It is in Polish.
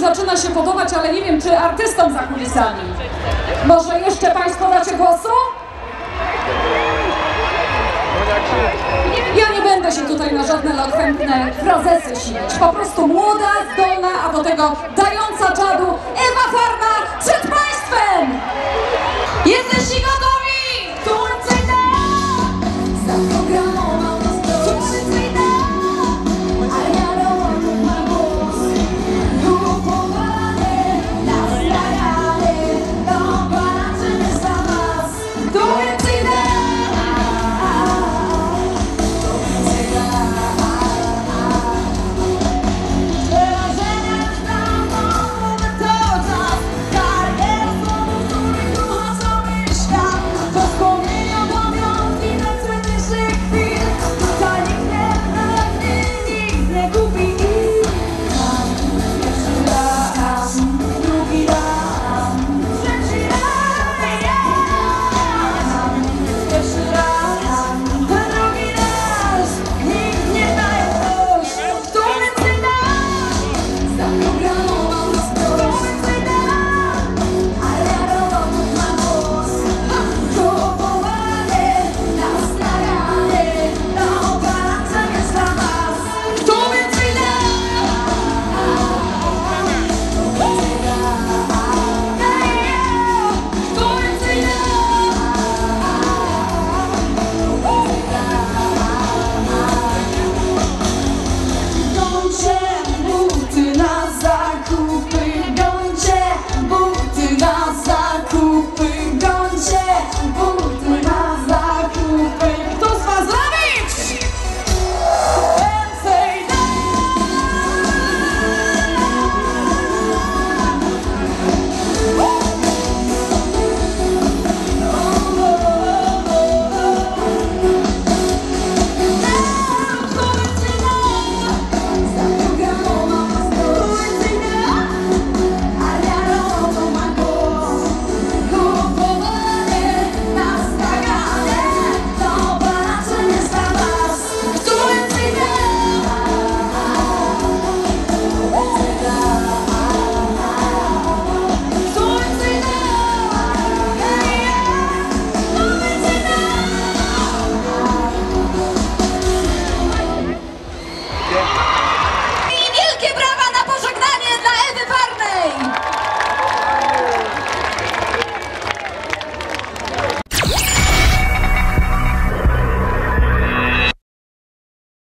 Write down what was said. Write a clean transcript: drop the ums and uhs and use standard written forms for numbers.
zaczyna się podobać, ale nie wiem, czy artystom za kulisami. Może jeszcze Państwo dacie głosu? Ja nie będę się tutaj na żadne elokwentne frazesy silić. Po prostu młoda, zdolna, a do tego dająca czadu Ewa Farna przed Państwem! Jesteście